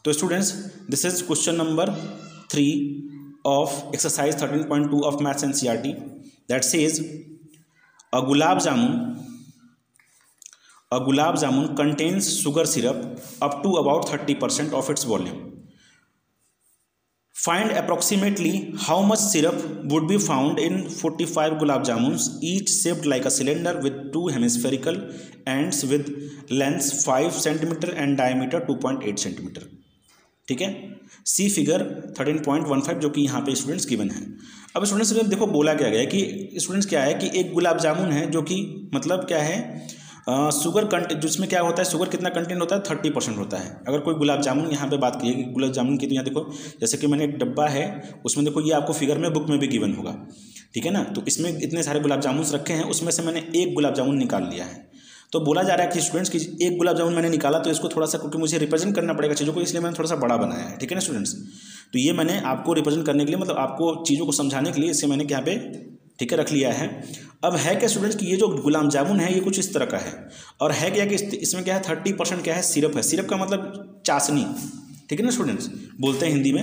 तो students this is question number 3 of exercise 13.2 of maths NCERT that says a gulab jamun contains sugar syrup up to about 30% of its volume. Find approximately how much syrup would be found in 45 gulab jamuns, each shaped like a cylinder with two hemispherical ends with length 5 cm and diameter 2.8 cm. ठीक है, सी figure 13.15 जो कि यहाँ पे students given है। अब students देखो बोला क्या गया है कि स्टूडेंट्स क्या है कि एक गुलाब जामुन है जो कि मतलब क्या है शुगर कंटेंट, जिसमें क्या होता है शुगर कितना कंटेंट होता है 30% होता है। अगर कोई गुलाब जामुन यहाँ पे बात करिए कि गुलाब जामुन की, तो यहाँ देखो जैसे कि मैंने एक डब्बा है उसमें देखो ये आपको फिगर में बुक में भी गिवन होगा, ठीक है ना। तो इसमें इतने सारे गुलाब जामुन रखे हैं, उसमें से मैंने एक गुलाब जामुन निकाल लिया है। तो बोला जा रहा है कि स्टूडेंट्स की एक गुलाब जामुन मैंने निकाला तो इसको थोड़ा सा, क्योंकि मुझे रिप्रेजेंट करना पड़ेगा चीज़ों को, इसलिए मैंने थोड़ा सा बड़ा बनाया है, ठीक है ना स्टूडेंट्स। तो ये मैंने आपको रिप्रेजेंट करने के लिए, मतलब आपको चीज़ों को समझाने के लिए इसे मैंने यहाँ पे ठीक है रख लिया है। अब है क्या स्टूडेंट्स कि ये जो गुलाब जामुन है ये कुछ इस तरह का है, और है क्या कि इसमें क्या है 30% क्या है सिरप है। सिरप का मतलब चाशनी, ठीक है ना स्टूडेंट्स, बोलते हैं हिंदी में,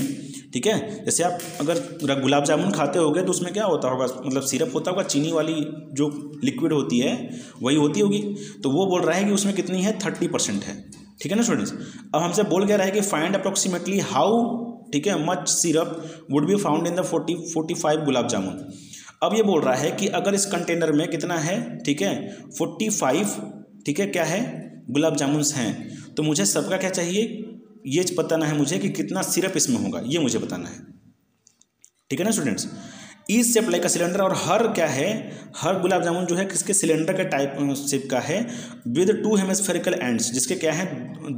ठीक है। जैसे आप अगर गुलाब जामुन खाते होगे तो उसमें क्या होता होगा, मतलब सिरप होता होगा, चीनी वाली जो लिक्विड होती है वही होती होगी। तो वो बोल रहा है कि उसमें कितनी है 30% है, ठीक है ना स्टूडेंट्स। अब हमसे बोल क्या रहा है कि फाइंड अप्रोक्सीमेटली हाउ, ठीक है, much syrup would be found in the 45 gulab jamun. अब ये बोल रहा है कि अगर इस कंटेनर में कितना है, ठीक है 45, ठीक है क्या है गुलाब जामुन हैं, तो मुझे सबका क्या चाहिए ये बताना है मुझे कि कितना सिरप इसमें होगा, ये मुझे बताना है, ठीक है ना स्टूडेंट्स। ईच शेप लाइक का सिलेंडर, और हर क्या है हर गुलाब जामुन जो है किसके सिलेंडर के टाइप शेप का है, विद 2 हेमिस्फेरिकल एंड्स, जिसके क्या है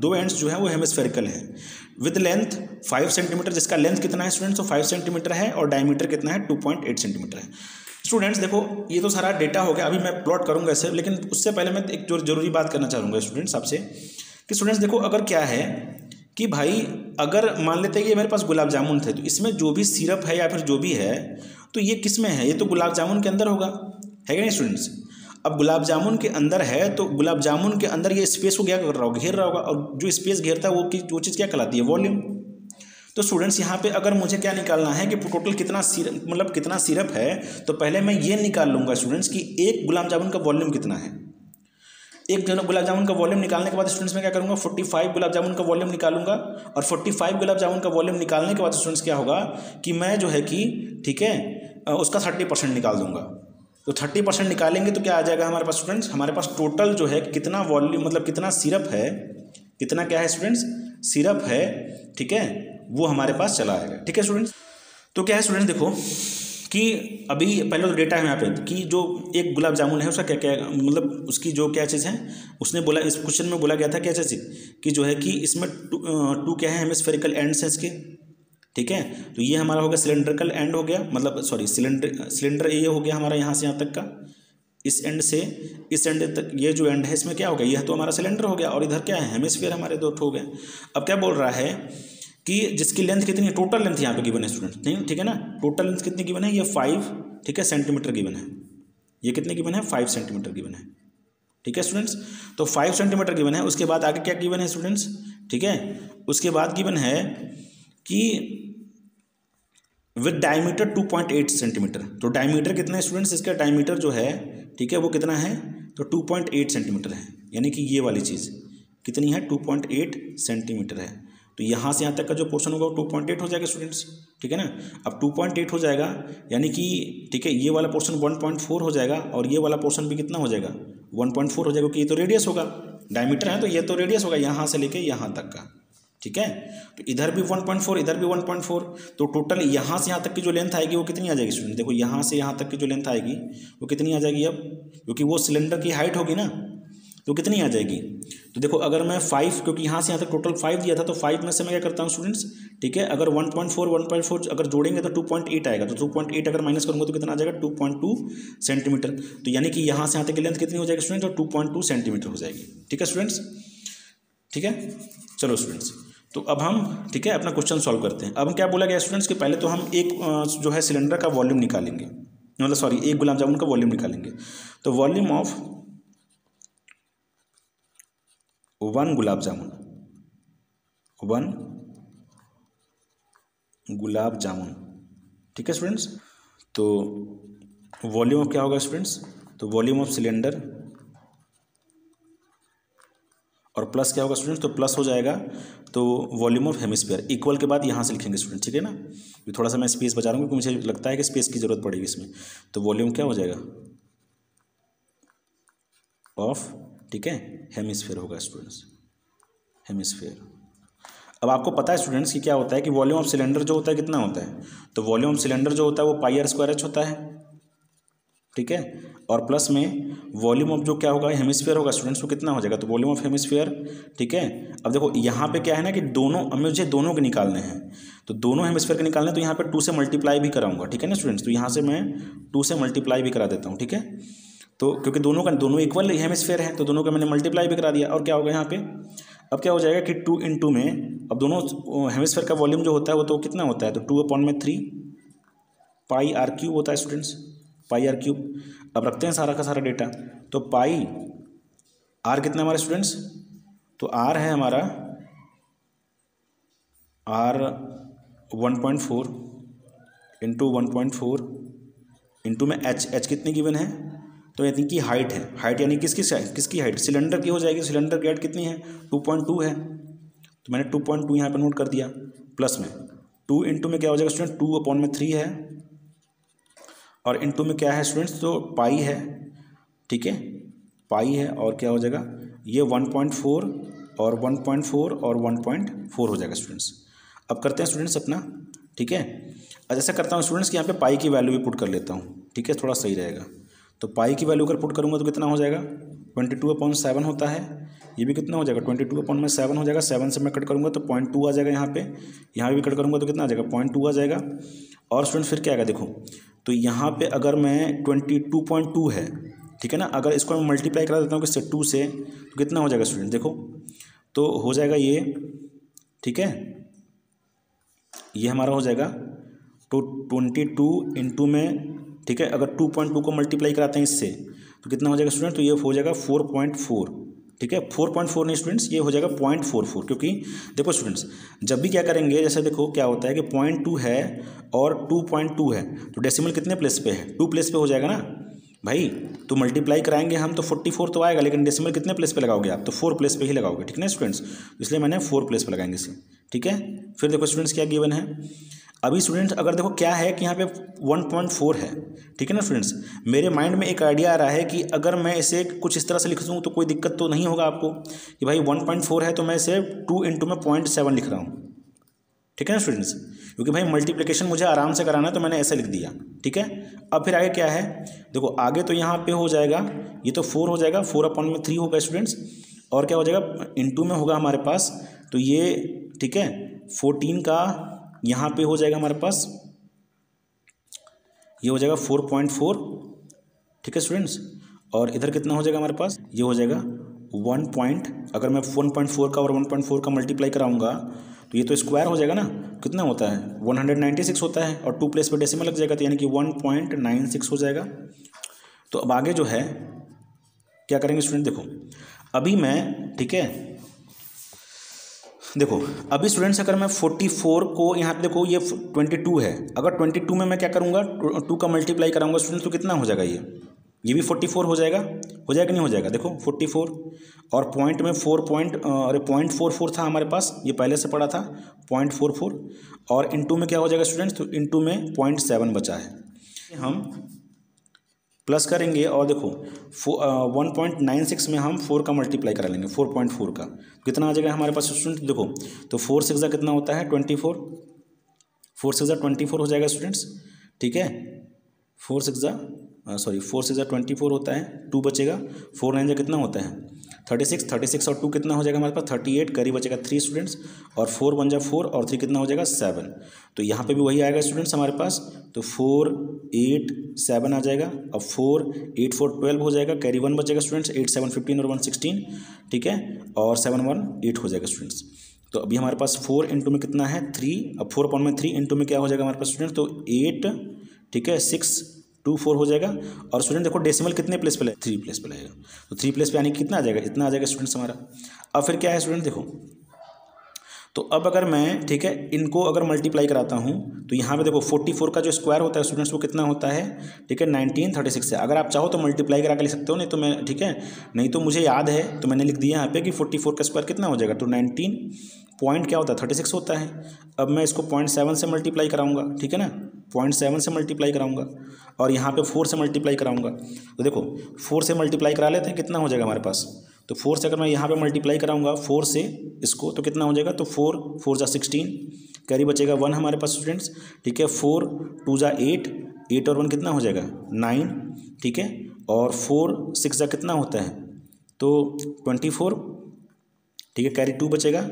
2 एंड्स जो है वो हेमिस्फेरिकल है, विद लेंथ 5 सेंटीमीटर, जिसका लेंथ कितना है स्टूडेंट्स, तो 5 सेंटीमीटर है, और डायमीटर कितना है 2.8 सेंटीमीटर है। स्टूडेंट्स देखो ये तो सारा डेटा हो गया, अभी मैं प्लॉट करूंगा इसे, लेकिन उससे पहले मैं एक जरूरी बात करना चाहूँगा स्टूडेंट्स आपसे कि स्टूडेंट्स देखो अगर क्या है कि भाई अगर मान लेते हैं कि मेरे पास गुलाब जामुन थे, तो इसमें जो भी सिरप है या फिर जो भी है तो ये किस में है, ये तो गुलाब जामुन के अंदर होगा, है क्या नहीं स्टूडेंट्स। अब गुलाब जामुन के अंदर है तो गुलाब जामुन के अंदर ये स्पेस को क्या कर रहा होगा, घेर रहा होगा, और जो स्पेस घेरता है वो चीज़ क्या कहलाती है, वॉल्यूम। तो स्टूडेंट्स यहाँ पे अगर मुझे क्या निकालना है कि टोटल कितना सिरप, मतलब कितना सिरप है, तो पहले मैं ये निकाल लूँगा स्टूडेंट्स कि एक गुलाब जामुन का वॉल्यूम कितना है। एक गुलाब जामुन का वॉल्यूम निकालने के बाद स्टूडेंट्स मैं क्या करूँगा 45 गुलाब जामुन का वॉल्यूम निकालूंगा, और 45 गुलाब जामुन का वॉल्यूम निकालने के बाद स्टूडेंट्स क्या होगा कि मैं जो है कि ठीक है उसका 30% निकाल दूंगा। तो 30% निकालेंगे तो क्या आ जाएगा हमारे पास स्टूडेंट्स, हमारे पास टोटल जो है कितना वॉल्यूम, मतलब कितना सिरप है, कितना क्या है स्टूडेंट्स सिरप है, ठीक है, वो हमारे पास चला आएगा, ठीक है स्टूडेंट्स। तो क्या है स्टूडेंट्स देखो कि अभी पहले तो डेटा है यहाँ पे कि जो एक गुलाब जामुन है उसका क्या क्या, मतलब उसकी जो क्या चीज़ है, उसने बोला इस क्वेश्चन में बोला गया था क्या चीज़ कि जो है कि इसमें टू क्या है हेमिस्फेरिकल एंड्स हैं इसके, ठीक है। तो ये हमारा हो गया सिलेंड्रिकल एंड हो गया, मतलब सॉरी सिलेंडर ये हो गया हमारा यहाँ से यहाँ तक का, इस एंड से इस एंड तक ये जो एंड है इसमें क्या हो गया, यह तो हमारा सिलेंडर हो गया, और इधर क्या है हेमिस्फीयर हमारे दो हो गए। अब क्या बोल रहा है कि जिसकी लेंथ कितनी है, टोटल लेंथ यहाँ पे गिवन है स्टूडेंट, ठीक है ना, टोटल लेंथ कितनी गिवन है, ये 5 ठीक है सेंटीमीटर गिवन है, ये कितने गिवन है 5 सेंटीमीटर गिवन है, ठीक है स्टूडेंट्स। तो 5 सेंटीमीटर गिवन है, उसके बाद आगे क्या गिवन है स्टूडेंट्स, ठीक है, उसके बाद गिवन है कि विद डायमीटर 2.8 सेंटीमीटर। तो डायमीटर कितना है स्टूडेंट्स, इसका डायमीटर जो है ठीक है वो कितना है, तो 2.8 सेंटीमीटर है, यानी कि ये वाली चीज़ कितनी है 2.8 सेंटीमीटर है। तो यहाँ से यहाँ तक का जो पोर्शन होगा वो 2.8 हो जाएगा स्टूडेंट्स, ठीक है ना। अब 2.8 हो जाएगा यानी कि ठीक है ये वाला पोर्शन 1.4 हो जाएगा, और ये वाला पोर्शन भी कितना हो जाएगा 1.4 हो जाएगा, क्योंकि ये तो रेडियस होगा, डायमीटर है तो ये तो रेडियस होगा यहाँ से लेके यहाँ तक का, ठीक है। तो इधर भी 1.4 इधर भी 1.4, तो टोटल यहाँ से यहाँ तक की जो लेंथ आएगी वो कितनी आ जाएगी स्टूडेंट, देखो यहाँ से यहाँ तक की जो लेंथ आएगी वो कितनी आ जाएगी, अब क्योंकि वो सिलेंडर की हाइट होगी ना, तो कितनी आ जाएगी। तो देखो अगर मैं 5, क्योंकि यहाँ से यहाँ तक टोटल 5 दिया था, तो 5 में से मैं क्या करता हूँ स्टूडेंट्स, ठीक है, अगर 1.4 अगर जोड़ेंगे तो 2.8 आएगा, तो 2.8 अगर माइनस करूँगा तो कितना आ जाएगा 2.2 सेंटीमीटर। तो यानी कि यहाँ से यहाँ तक की लेंथ कितनी हो जाएगी स्टूडेंट्स, तो 2.2 सेंटीमीटर हो जाएगी, ठीक है स्टूडेंट्स, ठीक है। चलो स्टूडेंट्स तो अब हम ठीक है अपना क्वेश्चन सॉल्व करते हैं। अब क्या बोला गया स्टूडेंट्स कि पहले तो हम एक जो है सिलेंडर का वॉल्यूम निकालेंगे, मतलब सॉरी एक गुलाब जामुन का वॉल्यूम निकालेंगे। तो वॉल्यूम ऑफ 1 गुलाब जामुन, 1 गुलाब जामुन। ठीक है स्टूडेंट्स, तो वॉल्यूम ऑफ क्या होगा स्टूडेंट्स, तो वॉल्यूम ऑफ सिलेंडर और प्लस क्या होगा स्टूडेंट्स, तो प्लस हो जाएगा तो वॉल्यूम ऑफ हेमिस्फीयर। इक्वल के बाद यहाँ से लिखेंगे स्टूडेंट, ठीक है ना। ये थोड़ा सा मैं स्पेस बचा रहा हूँ क्योंकि मुझे लगता है कि स्पेस की जरूरत पड़ेगी इसमें। तो वॉल्यूम क्या हो जाएगा ऑफ, ठीक है, हेमिस्फीयर होगा स्टूडेंट्स, हेमिस्फीयर। अब आपको पता है स्टूडेंट्स कि क्या होता है कि वॉल्यूम ऑफ सिलेंडर जो होता है कितना होता है, तो वॉल्यूम ऑफ सिलेंडर जो होता है वो पाई आर स्क्वायर एच होता है, ठीक है। और प्लस में वॉल्यूम ऑफ जो क्या होगा हेमिस्फीयर होगा स्टूडेंट्स, वो कितना हो जाएगा, तो वॉल्यूम ऑफ हेमिस्फीयर, ठीक है। अब देखो यहाँ पे क्या है ना कि दोनों, मुझे दोनों के निकालने हैं, तो दोनों हेमिस्फीयर के निकालने हैं, तो यहाँ पे 2 से मल्टीप्लाई भी कराऊंगा, ठीक है ना स्टूडेंट्स। तो यहाँ से मैं 2 से मल्टीप्लाई भी करा देता हूँ, ठीक है। तो क्योंकि दोनों इक्वल हेमिस्फीयर है, तो दोनों का मैंने मल्टीप्लाई भी करा दिया। और क्या होगा यहाँ पे, अब क्या हो जाएगा कि 2 × में, अब दोनों हेमिस्फीयर का वॉल्यूम जो होता है वो तो कितना होता है, तो 2/3 पाई आर क्यूब होता है स्टूडेंट्स, पाई आर क्यूब। अब रखते हैं सारा का सारा डेटा, तो पाई आर कितना हमारे स्टूडेंट्स, तो आर है हमारा आर 1.4 इंटू 1.4 इंटू में एच कितनी गिवन है, तो यानी कि हाइट है, हाइट यानी किसकी हाइट, सिलेंडर की हो जाएगी। सिलेंडर की हाइट कितनी है, 2.2 है, तो मैंने 2.2 यहाँ पर नोट कर दिया। प्लस में 2 इंटू में क्या हो जाएगा स्टूडेंट, 2/3 है, और इंटू में क्या है स्टूडेंट्स, तो पाई है, ठीक है, पाई है। और क्या हो जाएगा, ये 1.4 और 1.4 और 1.4 हो जाएगा स्टूडेंट्स। अब करते हैं स्टूडेंट्स अपना, ठीक है। अब ऐसा करता हूँ स्टूडेंट्स कि यहाँ पे पाई की वैल्यू भी पुट कर लेता हूँ, ठीक है, थोड़ा सही रहेगा। तो पाई की वैल्यू अगर पुट करूँगा तो कितना हो जाएगा, 22/7 होता है। ये भी कितना हो जाएगा, 22/7 हो जाएगा। 7 से मैं कट करूँगा तो 0.2 आ जाएगा यहाँ पे भी कट करूँगा तो कितना आ जाएगा, 0.2 आ जाएगा। और स्टूडेंट्स फिर क्या आएगा, देखो तो यहाँ पे अगर मैं 22.2 है, ठीक है ना, अगर इसको मैं मल्टीप्लाई करा देता हूँ किससे, 2 से, तो कितना हो जाएगा स्टूडेंट, देखो तो हो जाएगा ये, ठीक है, ये हमारा हो जाएगा तो 22 इंटू में, ठीक है, अगर 2.2 को मल्टीप्लाई कराते हैं इससे तो कितना हो जाएगा स्टूडेंट, तो ये हो जाएगा 4.4, ठीक है। 4.4 नहीं स्टूडेंट्स, ये हो जाएगा 0.44, क्योंकि देखो स्टूडेंट्स जब भी क्या करेंगे, जैसे देखो क्या होता है कि 0.2 है और 2.2 है, तो डेसिमल कितने प्लेस पे है, 2 प्लेस पे हो जाएगा ना भाई। तो मल्टीप्लाई कराएंगे हम तो 44 तो आएगा, लेकिन डेसिमल कितने प्लेस पे लगाओगे आप, तो 4 प्लेस पे ही लगाओगे, ठीक है ना स्टूडेंट्स। इसलिए मैंने 4 प्लेस पे लगाएंगे इसे, ठीक है। फिर देखो स्टूडेंट्स क्या गिवन है, अभी स्टूडेंट्स अगर देखो क्या है कि यहाँ पे 1.4 है, ठीक है ना स्टूडेंट्स। मेरे माइंड में एक आइडिया आ रहा है कि अगर मैं इसे कुछ इस तरह से लिख दूँ तो कोई दिक्कत तो नहीं होगा आपको, कि भाई 1.4 है तो मैं इसे 2 इंटू में 0.7 लिख रहा हूँ, ठीक है ना स्टूडेंट्स, क्योंकि भाई मल्टीप्लिकेशन मुझे आराम से कराना है तो मैंने ऐसे लिख दिया, ठीक है। अब फिर आगे क्या है, देखो आगे तो यहाँ पे हो जाएगा, ये तो 4 हो जाएगा, 4/3 होगा स्टूडेंट्स। और क्या हो जाएगा, इंटू में होगा हमारे पास, तो ये ठीक है 14 का यहाँ पे हो जाएगा हमारे पास, ये हो जाएगा 4.4, ठीक है स्टूडेंट्स। और इधर कितना हो जाएगा हमारे पास, ये हो जाएगा 1 अगर मैं 1.4 का और 1.4 का मल्टीप्लाई कराऊंगा तो ये तो स्क्वायर हो जाएगा ना, कितना होता है 196 होता है, और 2 प्लेस पे डेसिमल लग जाएगा, तो यानी कि 1.96 हो जाएगा। तो अब आगे जो है क्या करेंगे स्टूडेंट, देखो अभी मैं, ठीक है, देखो अभी स्टूडेंट्स अगर मैं 44 को यहाँ पे देखो ये 22 है, अगर 22 में मैं क्या करूँगा 2 का मल्टीप्लाई कराऊंगा स्टूडेंट्स तो कितना हो जाएगा, ये भी 44 हो जाएगा नहीं हो जाएगा, देखो 44 और पॉइंट में 0.44 था हमारे पास, ये पहले से पड़ा था 0.44, और इंटू में क्या हो जाएगा स्टूडेंट्स, तो इंटू में 0.7 बचा है। हम प्लस करेंगे और देखो 1.96 में हम 4 का मल्टीप्लाई करा लेंगे, 4.4 का कितना आ जाएगा हमारे पास स्टूडेंट, देखो तो 4 से ज़ा कितना होता है 24, 4 से ज़ा 24 हो जाएगा स्टूडेंट्स, ठीक है। 4 से ज़ा 24 होता है, 2 बचेगा, 4 9 ज़ा कितना होता है 36 और 2 कितना हो जाएगा हमारे पास 38, करीब बचेगा 3 स्टूडेंट्स, और 4 1 ज़ा 4 और 3 कितना हो जाएगा 7। तो यहाँ पे भी वही आएगा स्टूडेंट्स हमारे पास, तो 4 8 7 आ जाएगा, अब 4 8 4 12 हो जाएगा, कैरी 1 बचेगा स्टूडेंट्स, 8 7 15 और 1 16, ठीक है, और 7 1 8 हो जाएगा स्टूडेंट्स। तो अभी हमारे पास 4 इंटू में कितना है 3, अब 4/3 इंटू में क्या हो जाएगा हमारे पास स्टूडेंट, तो 8, ठीक है, 6 2 4 हो जाएगा। और स्टूडेंट देखो डेसिमल कितने प्लेस पे, 3 प्लेस पे लगेगा, तो 3 प्लेस पे यानी कितना आ जाएगा, इतना आ जाएगा स्टूडेंट्स हमारा। अब फिर क्या है स्टूडेंट देखो, तो अब अगर मैं, ठीक है, इनको अगर मल्टीप्लाई कराता हूँ तो यहाँ पे देखो 44 का जो स्क्वायर होता है स्टूडेंट्स वो कितना होता है, ठीक है, 1936 से। अगर आप चाहो तो मल्टीप्लाई करा के लिख सकते हो, नहीं तो मैं, ठीक है, नहीं तो मुझे याद है तो मैंने लिख दिया यहाँ पे कि 44 का स्क्वायर कितना हो जाएगा, तो 19 पॉइंट क्या होता है 36 होता है। अब मैं इसको 0.7 से मल्टीप्लाई कराऊंगा, ठीक है ना, 0.7 से मल्टीप्लाई कराऊंगा और यहाँ पे 4 से मल्टीप्लाई कराऊंगा। तो देखो 4 से मल्टीप्लाई करा लेते हैं, कितना हो जाएगा हमारे पास, तो 4 से अगर मैं यहाँ पे मल्टीप्लाई कराऊंगा 4 से इसको तो कितना हो जाएगा, तो 4 4 जा 16, कैरी बचेगा 1 हमारे पास स्टूडेंट्स, ठीक है, 4 2 जा 8, 8 और 1 कितना हो जाएगा 9, ठीक है, और 4 6 जा कितना होता है, तो 24, ठीक है, कैरी 2 बचेगा,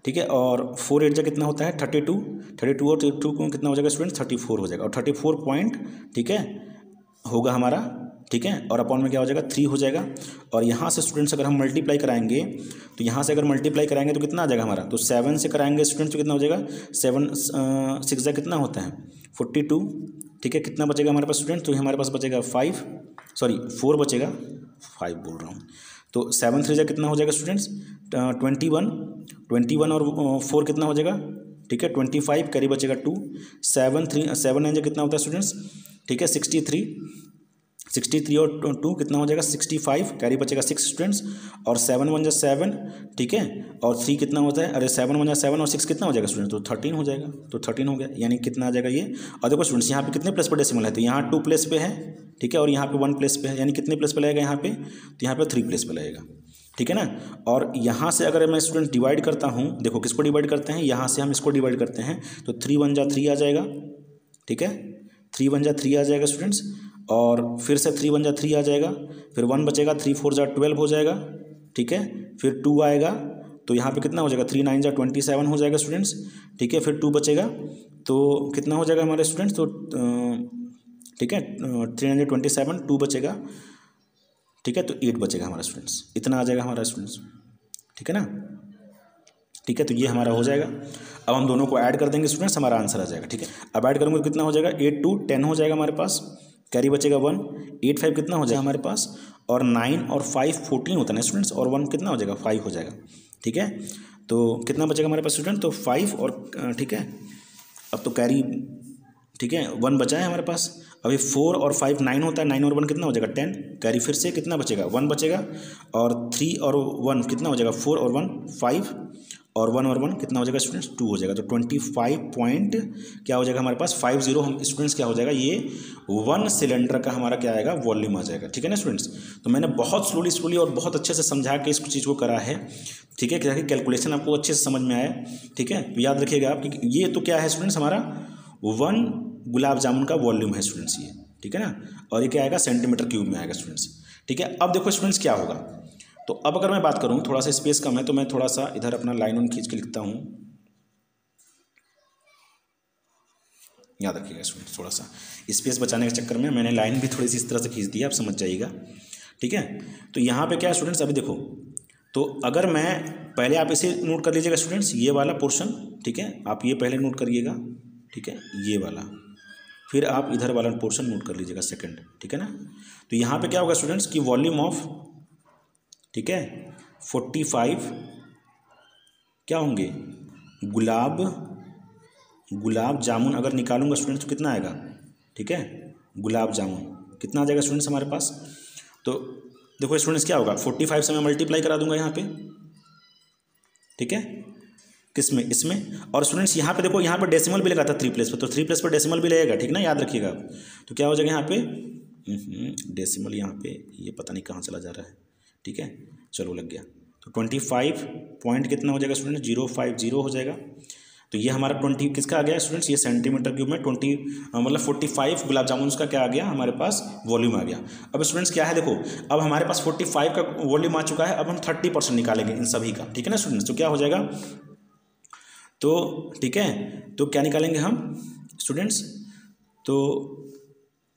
ठीक है, और 4 8 जा कितना होता है 32, 32 और 32 को कितना हो जाएगा स्टूडेंट्स 34 हो जाएगा, और 34 पॉइंट, ठीक है, होगा हमारा, ठीक है, और अपॉन में क्या हो जाएगा 3 हो जाएगा। और यहाँ से स्टूडेंट्स अगर हम मल्टीप्लाई कराएंगे तो यहाँ से अगर मल्टीप्लाई कराएंगे तो कितना आ जाएगा हमारा, तो 7 से कराएंगे स्टूडेंट्स तो कितना हो जाएगा 7 6 जा कितना होता है 42, ठीक है, कितना बचेगा हमारे पास स्टूडेंट, तो हमारे पास बचेगा 4 बचेगा, 5 बोल रहा हूँ, तो 7 3 जा कितना हो जाएगा स्टूडेंट्स 21 और 4 कितना हो जाएगा, ठीक है, 25, करीब बचेगा 2, 7 9 जा कितना होता है स्टूडेंट्स, ठीक है, 63 और 2 कितना हो जाएगा 65, कैरी बचेगा 6 स्टूडेंट्स, और 7 1 जा 7, ठीक है, और 3 कितना होता है, अरे 7 1 जा 7 और 6 कितना हो जाएगा स्टूडेंट्स, तो 13 हो जाएगा, तो 13 हो गया, यानी कितना आ जाएगा ये। और देखो स्टूडेंट्स यहाँ पे कितने प्लेस पर डेसिमल है, तो यहाँ 2 प्लेस पे है, ठीक है, और यहाँ पे 1 प्लेस पे है, यानी कितने प्लेस पे लगेगा यहाँ पे, तो यहाँ पे 3 प्लेस पे लगेगा, ठीक है ना। और यहाँ से अगर मैं स्टूडेंट डिवाइड करता हूँ, देखो किसको डिवाइड करते हैं, यहाँ से हम इसको डिवाइड करते हैं, तो 3 1 जा 3 आ जाएगा, ठीक है, 3 1 जा 3 आ जाएगा स्टूडेंट्स, और फिर से 3 1 जा 3 आ जाएगा, फिर 1 बचेगा, 3 4 जा 12 हो जाएगा, ठीक है, फिर 2 आएगा, तो यहाँ पे कितना हो जाएगा 3 9 जा 27 हो जाएगा स्टूडेंट्स, ठीक है, फिर 2 बचेगा, तो कितना हो जाएगा हमारे स्टूडेंट्स, तो ठीक है 3 9 27, 2 बचेगा, ठीक है, तो 8 बचेगा हमारा स्टूडेंट्स, इतना आ जाएगा हमारा स्टूडेंट्स, ठीक है ना, ठीक है, तो ये हमारा हो जाएगा। अब हम दोनों को ऐड कर देंगे स्टूडेंट्स, हमारा आंसर आ जाएगा, ठीक है। अब ऐड करेंगे तो कितना हो जाएगा 8 2 10 हो जाएगा हमारे पास, कैरी बचेगा 1, 8 5 कितना हो जाएगा हमारे पास, और 9 और 5 14 होता है ना स्टूडेंट्स, और 1 कितना हो जाएगा 5 हो जाएगा, ठीक है, तो कितना बचेगा हमारे पास स्टूडेंट, तो 5 और, ठीक है, अब तो कैरी, ठीक है, 1 बचा है हमारे पास, अभी 4 और 5 9 होता है, 9 और 1 कितना हो जाएगा 10, कैरी फिर से कितना बचेगा 1 बचेगा, और 3 और 1 कितना हो जाएगा 4 और 1 5, और 1 और 1 कितना हो जाएगा स्टूडेंट्स 2 हो जाएगा, तो 25 पॉइंट क्या हो जाएगा हमारे पास 50 हम स्टूडेंट्स क्या हो जाएगा, ये 1 सिलेंडर का हमारा क्या आएगा वॉल्यूम आ जाएगा, ठीक है ना स्टूडेंट्स। तो मैंने बहुत स्लोली और बहुत अच्छे से समझा के इस चीज़ को करा है, ठीक है, क्या कैलकुलेशन आपको अच्छे से समझ में आया, ठीक है, याद रखिएगा आप कि ये तो क्या है स्टूडेंट्स हमारा 1 गुलाब जामुन का वॉल्यूम है स्टूडेंट्स ये, ठीक है ना, और ये क्या आएगा सेंटीमीटर क्यूब में आएगा स्टूडेंट्स, ठीक है। अब देखो स्टूडेंट्स क्या होगा, तो अब अगर मैं बात करूँ, थोड़ा सा स्पेस कम है तो मैं थोड़ा सा इधर अपना लाइन ऑन खींच के लिखता हूँ, याद रखिएगा स्टूडेंट्स, थोड़ा सा स्पेस बचाने के चक्कर में मैंने लाइन भी थोड़ी सी इस तरह से खींच दी है, आप समझ जाइएगा, ठीक है। तो यहाँ पे क्या है स्टूडेंट्स, अभी देखो, तो अगर मैं पहले आप इसे नोट कर लीजिएगा स्टूडेंट्स, ये वाला पोर्शन, ठीक है, आप ये पहले नोट करिएगा, ठीक है, ये वाला, फिर आप इधर वाला पोर्शन नोट कर लीजिएगा सेकंड, ठीक है ना। तो यहाँ पे क्या होगा स्टूडेंट्स कि वॉल्यूम ऑफ, ठीक है, 45 क्या होंगे गुलाब जामुन अगर निकालूंगा स्टूडेंट्स तो कितना आएगा, ठीक है, गुलाब जामुन कितना आ जाएगा स्टूडेंट्स हमारे पास। तो देखो स्टूडेंट्स क्या होगा 45 से मैं मल्टीप्लाई करा दूंगा यहाँ पे, ठीक है, किसमें, इसमें, और स्टूडेंट्स यहाँ पे देखो, यहाँ पे डेसिमल भी लगा था 3 प्लेस पर, तो 3 प्लेस पर डेसिमल भी लगेगा, ठीक ना, याद रखिएगा आप। तो क्या हो जाएगा यहाँ पे डेसिमल, यहाँ पे ये पता नहीं कहाँ चला जा रहा है, ठीक है, चलो लग गया, तो 25 पॉइंट कितना हो जाएगा स्टूडेंट 050 हो जाएगा। तो ये हमारा 20 किसका आ गया स्टूडेंट्स, ये सेंटीमीटर क्यूब में 20 मतलब 45 गुलाब जामुन का क्या आ गया हमारे पास वॉल्यूम आ गया। अब स्टूडेंट्स क्या है देखो, अब हमारे पास 45 का वॉल्यूम आ चुका है, अब हम 30% निकालेंगे इन सभी का, ठीक है ना स्टूडेंट्स। तो क्या हो जाएगा, तो ठीक है, तो क्या निकालेंगे हम स्टूडेंट्स, तो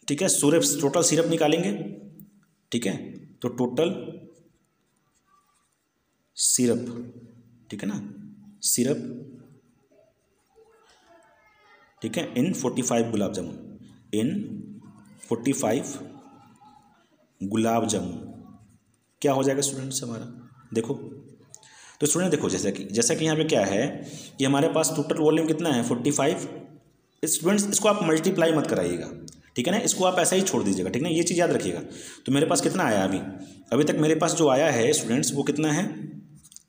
ठीक है टोटल सिरप निकालेंगे, ठीक है, तो टोटल सिरप, ठीक है ना, सिरप, ठीक है, इन 45 गुलाब जामुन, इन 45 गुलाब जामुन क्या हो जाएगा स्टूडेंट्स हमारा, देखो तो स्टूडेंट देखो जैसा कि यहाँ पे क्या है कि हमारे पास टोटल वॉल्यूम कितना है 45। स्टूडेंट्स इसको आप मल्टीप्लाई मत कराइएगा, ठीक है ना, इसको आप ऐसा ही छोड़ दीजिएगा, ठीक है ना, ये चीज़ याद रखिएगा। तो मेरे पास कितना आया अभी तक मेरे पास जो आया है स्टूडेंट्स वो कितना है,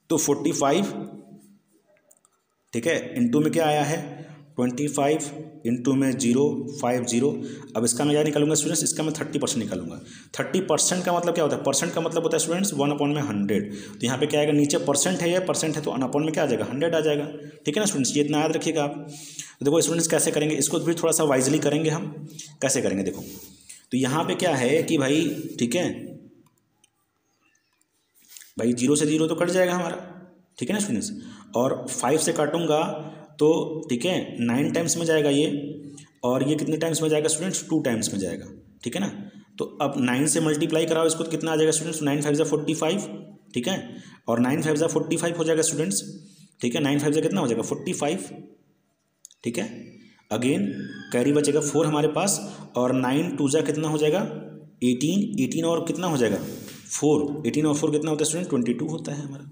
तो 45, ठीक है, इंटू में क्या आया है 25, इंटू में 050। अब इसका मैं क्या निकालूंगा स्टूडेंट्स, इसका मैं 30% निकालूंगा। 30% का मतलब क्या होता है, परसेंट का मतलब होता है स्टूडेंट्स 1/100। तो यहाँ पे क्या आएगा, नीचे परसेंट है, तो 1/1 में क्या आ जाएगा 100 आ जाएगा, ठीक है ना स्टूडेंट्स, ये इतना याद रखिएगा आप। तो देखो स्टूडेंट्स कैसे करेंगे इसको भी थोड़ा सा वाइजली करेंगे हम। कैसे करेंगे देखो, तो यहाँ पे क्या है कि भाई, ठीक है भाई, 0 से 0 तो कट जाएगा हमारा, ठीक है ना स्टूडेंट्स, और 5 से काटूंगा तो ठीक है 9 टाइम्स में जाएगा ये, और ये कितने टाइम्स में जाएगा स्टूडेंट्स 2 टाइम्स में जाएगा, ठीक है ना। तो अब 9 से मल्टीप्लाई कराओ इसको तो कितना आ जाएगा स्टूडेंट्स, 9 5 45, ठीक है, और 9 5 45 हो जाएगा स्टूडेंट्स, ठीक है, 9 5 कितना हो जाएगा 45, ठीक है। अगेन कैरी बचेगा 4 हमारे पास, और 9 2 कितना हो जाएगा 18 और कितना हो जाएगा 4, 18 और 4 कितना होता है स्टूडेंट 22 होता है हमारा।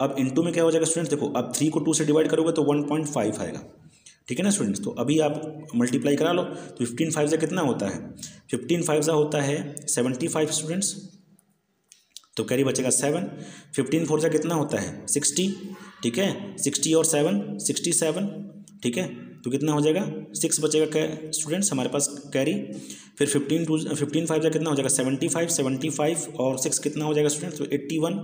अब इनटू में क्या हो जाएगा स्टूडेंट्स, देखो अब 3 को 2 से डिवाइड करोगे तो 1.5 आएगा, ठीक है ना स्टूडेंट्स। तो अभी आप मल्टीप्लाई करा लो, तो 15 5 कितना होता है, 15 5 होता है 75 स्टूडेंट्स, तो कैरी बचेगा 7। 15 4 कितना होता है 60, ठीक है, 60 और 7 67, ठीक है, तो कितना हो जाएगा 6 बचेगा स्टूडेंट्स हमारे पास कैरी। फिर 15 5 कितना हो जाएगा 75 और 6 कितना हो जाएगा स्टूडेंट्स, तो 81,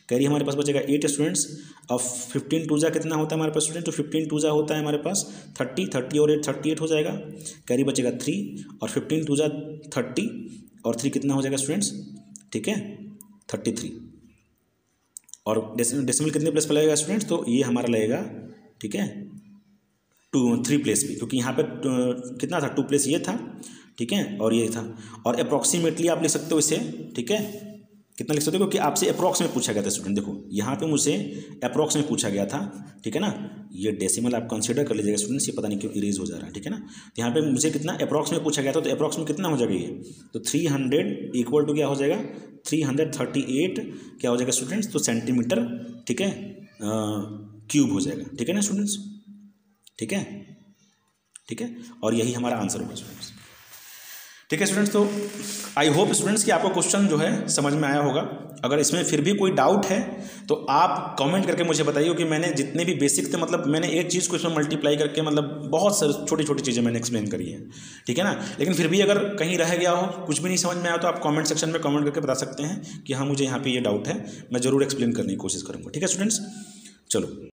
कैरी हमारे पास बचेगा 8 स्टूडेंट्स। अब 15 2 कितना होता है हमारे पास स्टूडेंट, तो 15 2 होता है हमारे पास 30 और 8 38 हो जाएगा, कैरी बचेगा 3, और 15 2 30 और 3 कितना हो जाएगा स्टूडेंट्स, ठीक है 33, और डेसिमल कितने प्लेस पर लगेगा स्टूडेंट्स, तो ये हमारा लगेगा, ठीक है 3 प्लेस भी, क्योंकि यहाँ पे कितना था 2 प्लेस ये था, ठीक है, और ये था, और अप्रॉक्सीमेटली आप लिख सकते हो इसे, ठीक है, कितना लिख सकते हो, क्योंकि आपसे अप्रॉक्स में पूछा गया था स्टूडेंट। देखो यहाँ पे मुझे अप्रॉक्स में पूछा गया था, ठीक है ना, ये डेसिमल आप कंसीडर कर लीजिएगा स्टूडेंट्स, ये पता नहीं क्यों इरेज हो जा रहा है, ठीक है ना। तो यहाँ पे मुझे कितना अप्रॉक्स में पूछा गया था, तो अप्रॉक्स में कितना हो जाएगा ये, तो 300 इक्वल टू क्या हो जाएगा 338 क्या हो जाएगा स्टूडेंट्स, तो सेंटीमीटर, ठीक है क्यूब हो जाएगा, ठीक है ना स्टूडेंट्स, ठीक है, ठीक है, और यही हमारा आंसर होगा स्टूडेंट्स, ठीक है स्टूडेंट्स। तो आई होप स्टूडेंट्स कि आपको क्वेश्चन जो है समझ में आया होगा। अगर इसमें फिर भी कोई डाउट है तो आप कमेंट करके मुझे बताइए कि मैंने जितने भी बेसिक थे, मतलब मैंने एक चीज़ को इसमें मल्टीप्लाई करके मतलब बहुत सारी छोटी छोटी चीज़ें मैंने एक्सप्लेन करी है, ठीक है ना। लेकिन फिर भी अगर कहीं रह गया हो, कुछ भी नहीं समझ में आया, तो आप कमेंट सेक्शन में कमेंट करके बता सकते हैं कि हाँ मुझे यहाँ पे ये डाउट है, मैं ज़रूर एक्सप्लेन करने की कोशिश करूँगा, ठीक है स्टूडेंट्स। चलो।